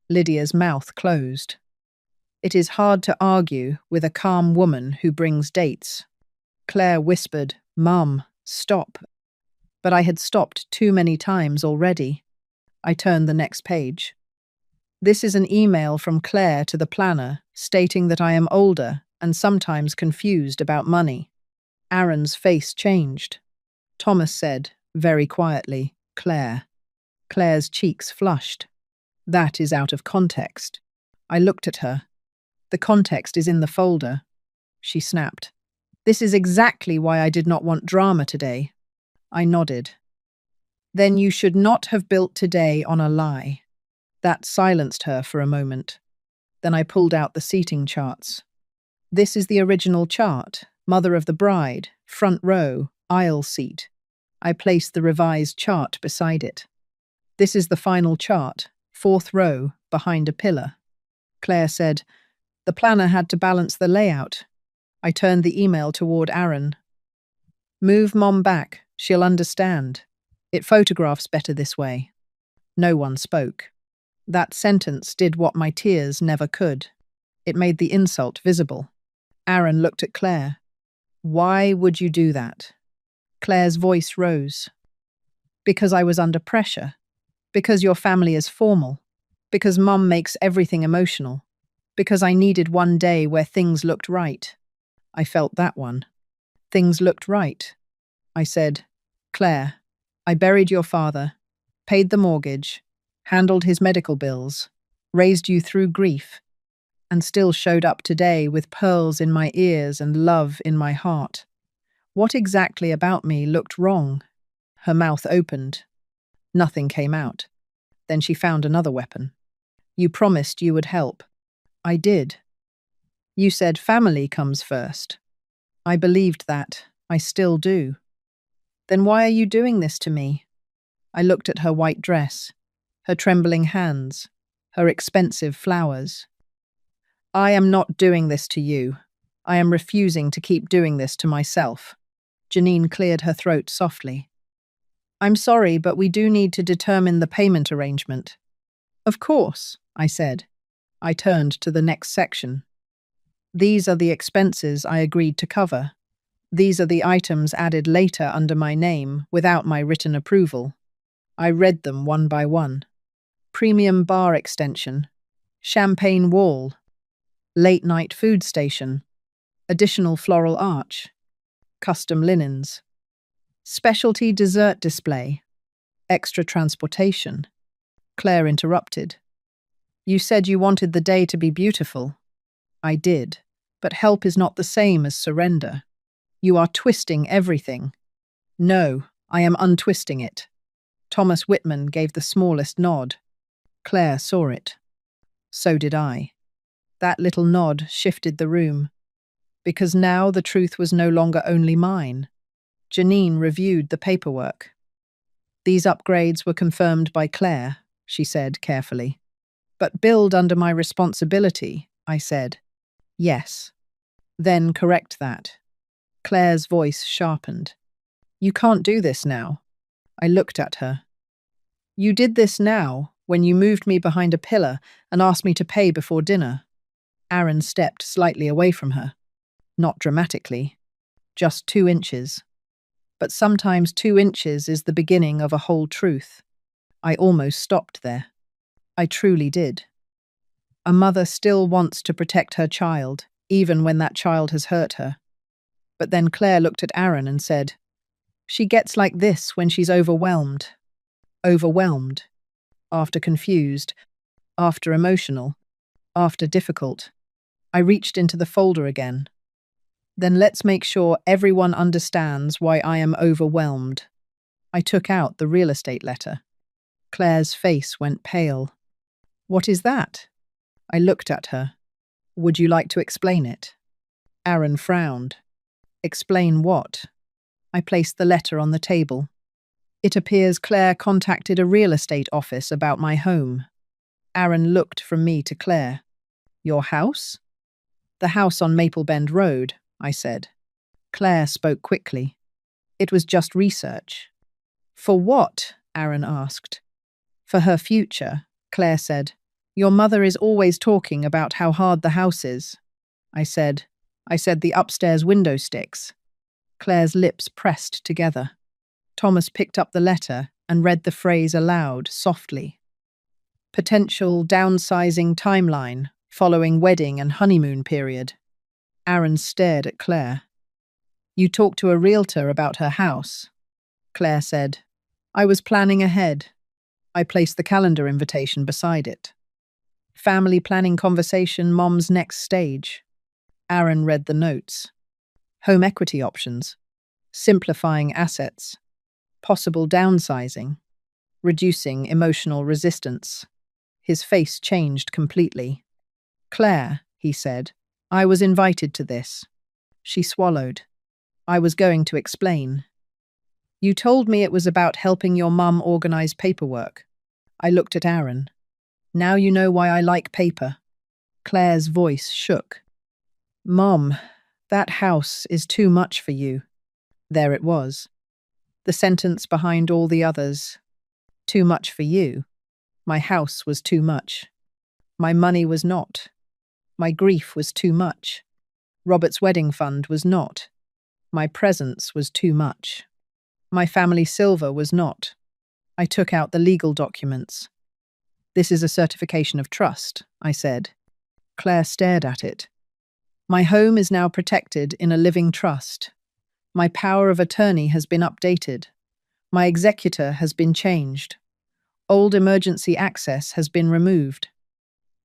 Lydia's mouth closed. It is hard to argue with a calm woman who brings dates. Claire whispered, Mum, stop. But I had stopped too many times already. I turned the next page. This is an email from Claire to the planner stating that I am older and sometimes confused about money. Aaron's face changed. Thomas said, very quietly, Claire. Claire's cheeks flushed. That is out of context. I looked at her. The context is in the folder. She snapped. This is exactly why I did not want drama today. I nodded. Then you should not have built today on a lie. That silenced her for a moment. Then I pulled out the seating charts. This is the original chart, mother of the bride, front row, aisle seat. I placed the revised chart beside it. This is the final chart, fourth row, behind a pillar. Claire said, the planner had to balance the layout. I turned the email toward Aaron. Move Mom back, she'll understand. It photographs better this way. No one spoke. That sentence did what my tears never could. It made the insult visible. Aaron looked at Claire. Why would you do that? Claire's voice rose. Because I was under pressure. Because your family is formal. Because Mum makes everything emotional. Because I needed one day where things looked right. I felt that one. Things looked right. I said, Claire, I buried your father, paid the mortgage, handled his medical bills, raised you through grief, and still showed up today with pearls in my ears and love in my heart. What exactly about me looked wrong? Her mouth opened. Nothing came out. Then she found another weapon. You promised you would help. I did. You said family comes first. I believed that. I still do. Then why are you doing this to me? I looked at her white dress, her trembling hands, her expensive flowers. I am not doing this to you. I am refusing to keep doing this to myself. Janine cleared her throat softly. I'm sorry, but we do need to determine the payment arrangement. Of course, I said. I turned to the next section. These are the expenses I agreed to cover. These are the items added later under my name without my written approval. I read them one by one. Premium bar extension, champagne wall, late-night food station, additional floral arch, custom linens, specialty dessert display, extra transportation. Claire interrupted. You said you wanted the day to be beautiful. I did, but help is not the same as surrender. You are twisting everything. No, I am untwisting it. Thomas Whitman gave the smallest nod. Claire saw it. So did I. That little nod shifted the room. Because now the truth was no longer only mine. Janine reviewed the paperwork. These upgrades were confirmed by Claire, she said carefully. But billed under my responsibility, I said. Yes. Then correct that. Claire's voice sharpened. You can't do this now. I looked at her. You did this now, when you moved me behind a pillar and asked me to pay before dinner. Aaron stepped slightly away from her. Not dramatically. Just 2 inches. But sometimes 2 inches is the beginning of a whole truth. I almost stopped there. I truly did. A mother still wants to protect her child, even when that child has hurt her. But then Claire looked at Aaron and said, She gets like this when she's overwhelmed. Overwhelmed. After confused. After emotional. After difficult. I reached into the folder again. Then let's make sure everyone understands why I am overwhelmed. I took out the real estate letter. Claire's face went pale. What is that? I looked at her. Would you like to explain it? Aaron frowned. Explain what? I placed the letter on the table. It appears Claire contacted a real estate office about my home. Aaron looked from me to Claire. Your house? The house on Maple Bend Road, I said. Claire spoke quickly. It was just research. For what? Aaron asked. For her future, Claire said. Your mother is always talking about how hard the house is. I said the upstairs window sticks. Claire's lips pressed together. Thomas picked up the letter and read the phrase aloud, softly. Potential downsizing timeline, following wedding and honeymoon period. Aaron stared at Claire. You talked to a realtor about her house. Claire said, I was planning ahead. I placed the calendar invitation beside it. Family planning conversation, Mom's next stage. Aaron read the notes. Home equity options. Simplifying assets. Possible downsizing. Reducing emotional resistance. His face changed completely. Claire, he said, I was invited to this. She swallowed. I was going to explain. You told me it was about helping your mum organize paperwork. I looked at Aaron. Now you know why I like paper. Claire's voice shook. Mom, that house is too much for you. There it was. The sentence behind all the others. Too much for you. My house was too much. My money was not. My grief was too much. Robert's wedding fund was not. My presence was too much. My family silver was not. I took out the legal documents. This is a certification of trust, I said. Claire stared at it. My home is now protected in a living trust. My power of attorney has been updated. My executor has been changed. Old emergency access has been removed.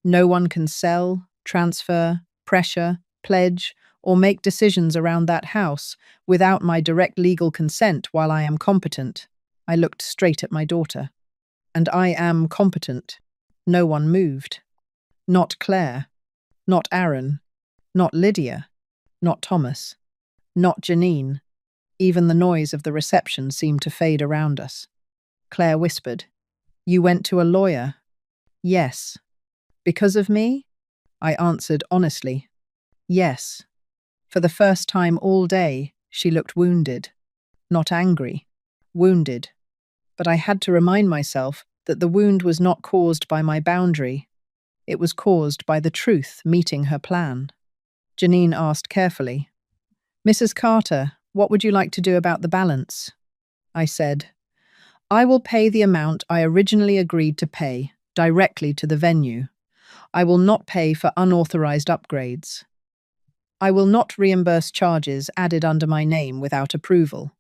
No one can sell, transfer, pressure, pledge, or make decisions around that house without my direct legal consent while I am competent. I looked straight at my daughter. And I am competent. No one moved. Not Claire. Not Aaron. Not Lydia. Not Thomas. Not Janine. Even the noise of the reception seemed to fade around us. Claire whispered, "You went to a lawyer?" "Yes." "Because of me?" I answered honestly. "Yes." For the first time all day, she looked wounded. Not angry. Wounded. But I had to remind myself that the wound was not caused by my boundary. It was caused by the truth meeting her plan. Janine asked carefully, "Mrs. Carter, what would you like to do about the balance?" I said, "I will pay the amount I originally agreed to pay, directly to the venue. I will not pay for unauthorized upgrades. I will not reimburse charges added under my name without approval.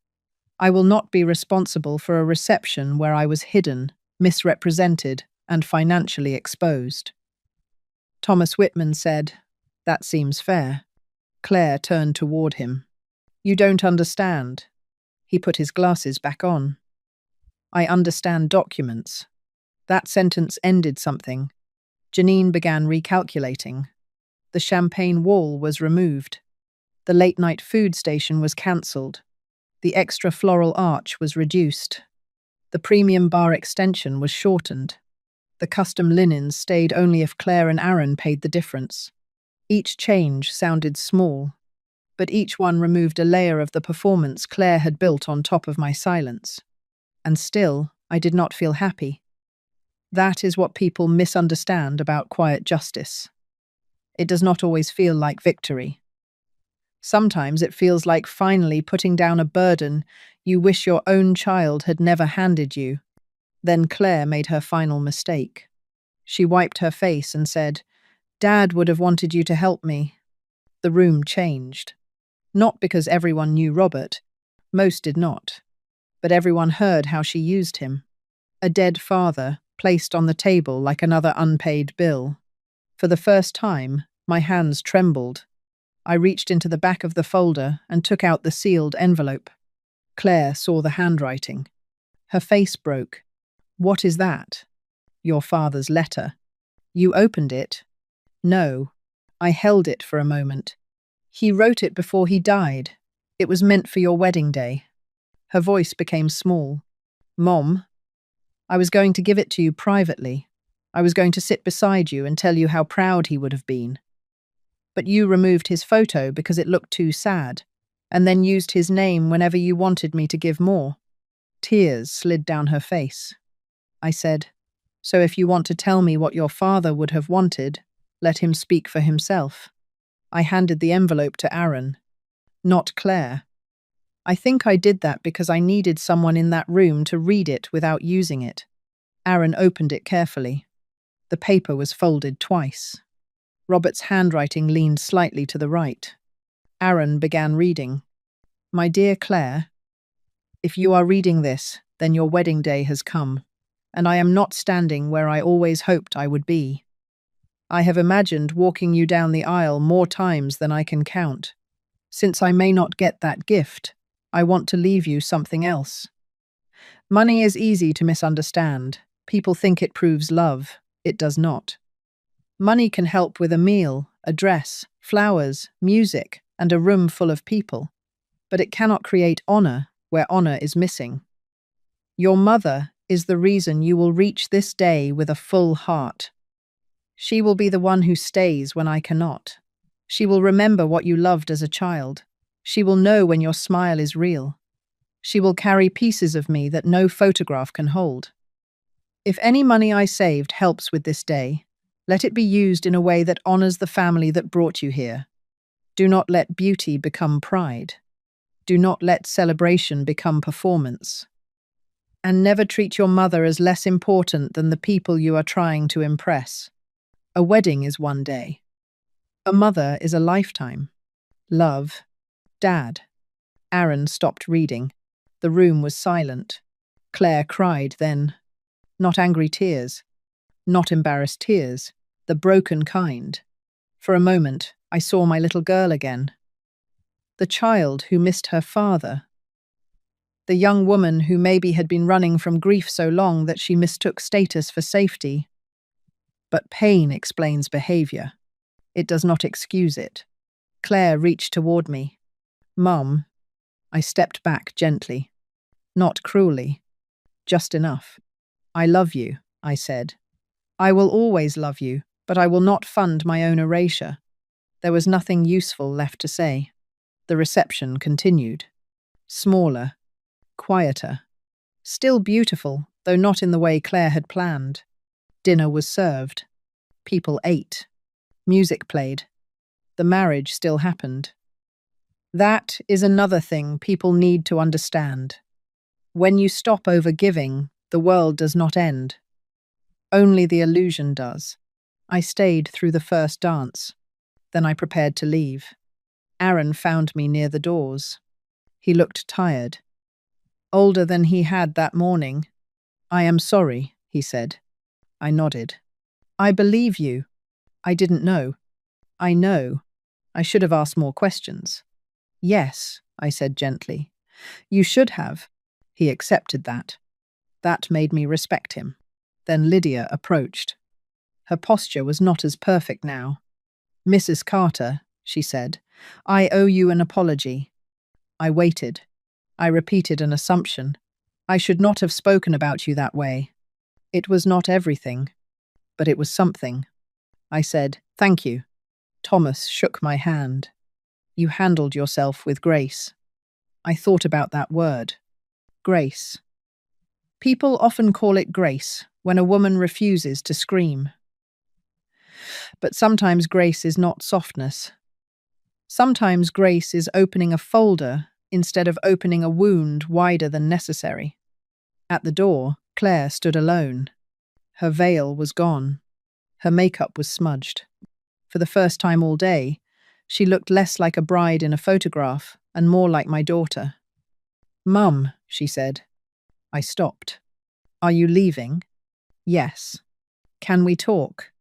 I will not be responsible for a reception where I was hidden, misrepresented, and financially exposed." Thomas Whitman said, "That seems fair." Claire turned toward him. "You don't understand." He put his glasses back on. "I understand documents." That sentence ended something. Janine began recalculating. The champagne wall was removed. The late-night food station was cancelled. The extra floral arch was reduced. The premium bar extension was shortened. The custom linens stayed only if Claire and Aaron paid the difference. Each change sounded small, but each one removed a layer of the performance Claire had built on top of my silence. And still, I did not feel happy. That is what people misunderstand about quiet justice. It does not always feel like victory. Sometimes it feels like finally putting down a burden you wish your own child had never handed you. Then Claire made her final mistake. She wiped her face and said, "Dad would have wanted you to help me." The room changed. Not because everyone knew Robert. Most did not. But everyone heard how she used him. A dead father, placed on the table like another unpaid bill. For the first time, my hands trembled. I reached into the back of the folder and took out the sealed envelope. Claire saw the handwriting. Her face broke. "What is that?" "Your father's letter." "You opened it?" "No." I held it for a moment. "He wrote it before he died. It was meant for your wedding day." Her voice became small. "Mom, I was going to give it to you privately. I was going to sit beside you and tell you how proud he would have been. But you removed his photo because it looked too sad, and then used his name whenever you wanted me to give more." Tears slid down her face. I said, "So if you want to tell me what your father would have wanted, let him speak for himself." I handed the envelope to Aaron. Not Claire. I think I did that because I needed someone in that room to read it without using it. Aaron opened it carefully. The paper was folded twice. Robert's handwriting leaned slightly to the right. Aaron began reading. "My dear Claire, if you are reading this, then your wedding day has come, and I am not standing where I always hoped I would be. I have imagined walking you down the aisle more times than I can count. Since I may not get that gift, I want to leave you something else. Money is easy to misunderstand. People think it proves love. It does not. Money can help with a meal, a dress, flowers, music, and a room full of people. But it cannot create honor where honor is missing. Your mother is the reason you will reach this day with a full heart. She will be the one who stays when I cannot. She will remember what you loved as a child. She will know when your smile is real. She will carry pieces of me that no photograph can hold. If any money I saved helps with this day, let it be used in a way that honors the family that brought you here. Do not let beauty become pride. Do not let celebration become performance. And never treat your mother as less important than the people you are trying to impress. A wedding is one day. A mother is a lifetime. Love. Dad. Aaron stopped reading. The room was silent. Claire cried then. Not angry tears. Not embarrassed tears. The broken kind. For a moment, I saw my little girl again. The child who missed her father. The young woman who maybe had been running from grief so long that she mistook status for safety. But pain explains behavior. It does not excuse it. Claire reached toward me. Mum. I stepped back gently. Not cruelly. Just enough. I love you, I said. I will always love you, but I will not fund my own erasure. There was nothing useful left to say. The reception continued. Smaller. Quieter. Still beautiful, though not in the way Claire had planned. Dinner was served. People ate. Music played. The marriage still happened. That is another thing people need to understand. When you stop overgiving, the world does not end. Only the illusion does. I stayed through the first dance. Then I prepared to leave. Aaron found me near the doors. He looked tired. Older than he had that morning. I am sorry, he said. I nodded. I believe you. I didn't know. I know. I should have asked more questions. Yes, I said gently. You should have. He accepted that. That made me respect him. Then Lydia approached. Her posture was not as perfect now. Mrs. Carter, she said, I owe you an apology. I waited. I repeated an assumption. I should not have spoken about you that way. It was not everything, but it was something. I said, thank you. Thomas shook my hand. You handled yourself with grace. I thought about that word. Grace. People often call it grace when a woman refuses to scream. But sometimes grace is not softness. Sometimes grace is opening a folder instead of opening a wound wider than necessary. At the door, Claire stood alone. Her veil was gone. Her makeup was smudged. For the first time all day, she looked less like a bride in a photograph and more like my daughter. Mum, she said. I stopped. Are you leaving? Yes. Can we talk?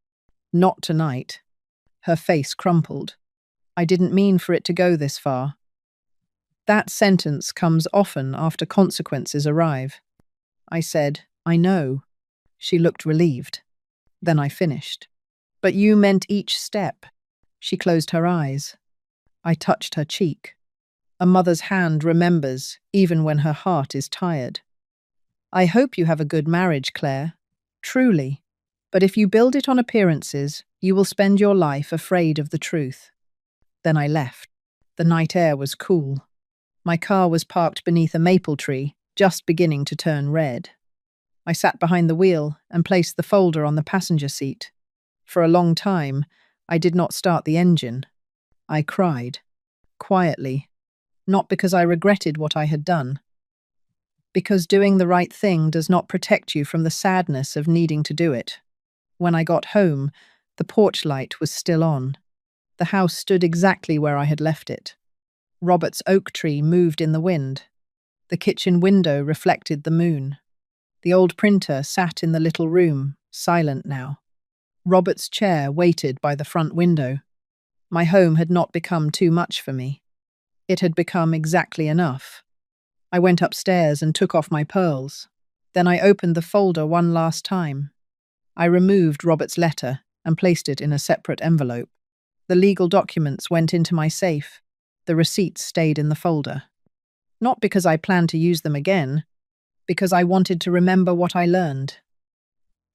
Not tonight. Her face crumpled. I didn't mean for it to go this far. That sentence comes often after consequences arrive. I said, I know. She looked relieved. Then I finished. But you meant each step. She closed her eyes. I touched her cheek. A mother's hand remembers, even when her heart is tired. I hope you have a good marriage, Claire. Truly. But if you build it on appearances, you will spend your life afraid of the truth. Then I left. The night air was cool. My car was parked beneath a maple tree, just beginning to turn red. I sat behind the wheel and placed the folder on the passenger seat. For a long time, I did not start the engine. I cried. Quietly. Not because I regretted what I had done. Because doing the right thing does not protect you from the sadness of needing to do it. When I got home, the porch light was still on. The house stood exactly where I had left it. Robert's oak tree moved in the wind. The kitchen window reflected the moon. The old printer sat in the little room, silent now. Robert's chair waited by the front window. My home had not become too much for me. It had become exactly enough. I went upstairs and took off my pearls. Then I opened the folder one last time. I removed Robert's letter and placed it in a separate envelope. The legal documents went into my safe. The receipts stayed in the folder. Not because I planned to use them again, because I wanted to remember what I learned.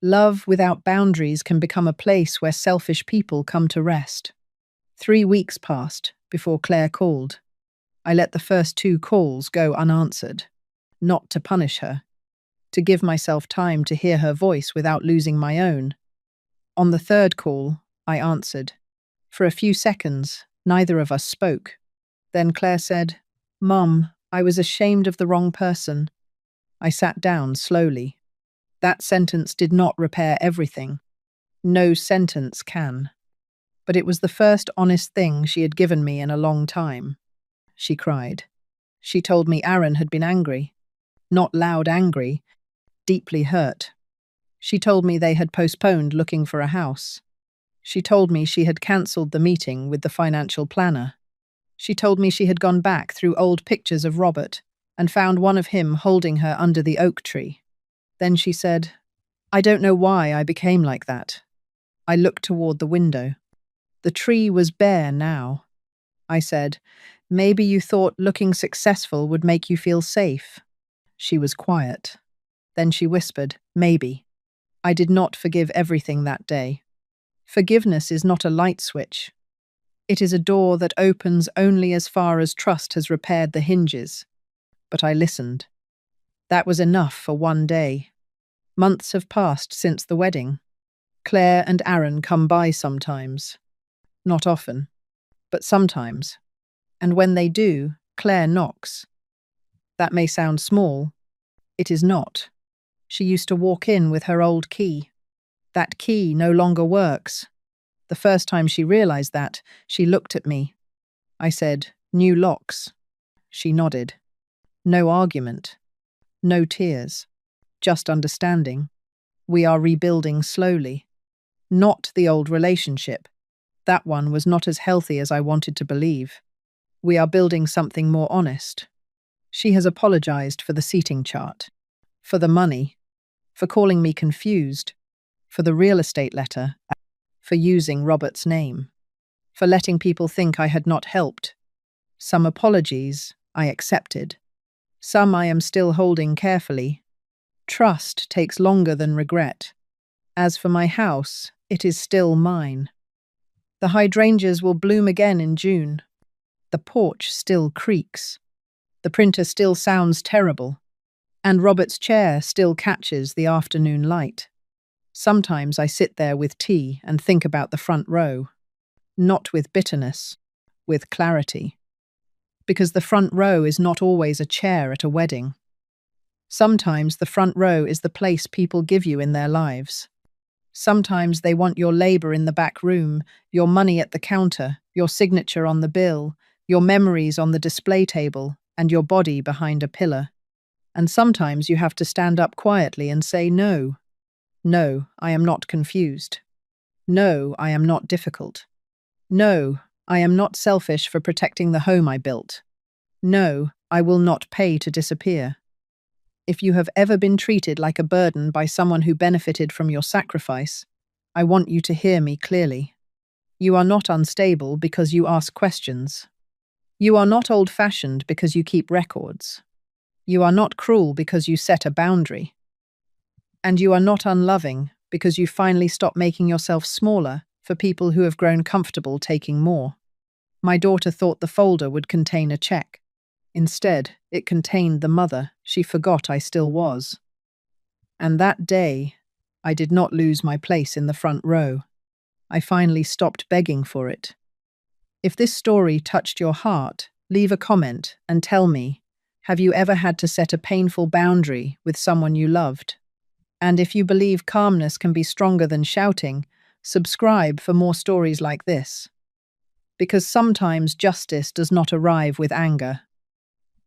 Love without boundaries can become a place where selfish people come to rest. 3 weeks passed before Claire called. I let the first 2 calls go unanswered. not to punish her, to give myself time to hear her voice without losing my own. On the third call, I answered. For a few seconds, neither of us spoke. Then Claire said, "Mum, I was ashamed of the wrong person." I sat down slowly. That sentence did not repair everything. No sentence can. But it was the first honest thing she had given me in a long time. She cried. She told me Aaron had been angry. Not loud angry, deeply hurt. She told me they had postponed looking for a house. She told me she had cancelled the meeting with the financial planner. She told me she had gone back through old pictures of Robert and found one of him holding her under the oak tree. Then she said, "I don't know why I became like that." I looked toward the window. The tree was bare now. I said, "Maybe you thought looking successful would make you feel safe." She was quiet. Then she whispered, "Maybe." I did not forgive everything that day. Forgiveness is not a light switch. It is a door that opens only as far as trust has repaired the hinges. But I listened. That was enough for one day. Months have passed since the wedding. Claire and Aaron come by sometimes. Not often, but sometimes. And when they do, Claire knocks. That may sound small. It is not. She used to walk in with her old key. That key no longer works. The first time she realized that, she looked at me. I said, "New locks." She nodded. No argument. No tears. Just understanding. We are rebuilding slowly. Not the old relationship. That one was not as healthy as I wanted to believe. We are building something more honest. She has apologized for the seating chart, for the money, for calling me confused, for the real estate letter, for using Robert's name, for letting people think I had not helped. Some apologies I accepted. Some I am still holding carefully. Trust takes longer than regret. As for my house, it is still mine. The hydrangeas will bloom again in June. The porch still creaks. The printer still sounds terrible. And Robert's chair still catches the afternoon light. Sometimes I sit there with tea and think about the front row. Not with bitterness, with clarity. Because the front row is not always a chair at a wedding. Sometimes the front row is the place people give you in their lives. Sometimes they want your labor in the back room, your money at the counter, your signature on the bill, your memories on the display table, and your body behind a pillar. And sometimes you have to stand up quietly and say no. No, I am not confused. No, I am not difficult. No, I am not selfish for protecting the home I built. No, I will not pay to disappear. If you have ever been treated like a burden by someone who benefited from your sacrifice, I want you to hear me clearly. You are not unstable because you ask questions. You are not old-fashioned because you keep records. You are not cruel because you set a boundary. And you are not unloving because you finally stop making yourself smaller for people who have grown comfortable taking more. My daughter thought the folder would contain a check. Instead, it contained the mother she forgot I still was. And that day, I did not lose my place in the front row. I finally stopped begging for it. If this story touched your heart, leave a comment and tell me, have you ever had to set a painful boundary with someone you loved? And if you believe calmness can be stronger than shouting, subscribe for more stories like this. Because sometimes justice does not arrive with anger.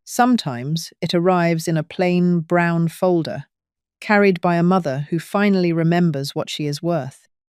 Sometimes it arrives in a plain brown folder, carried by a mother who finally remembers what she is worth.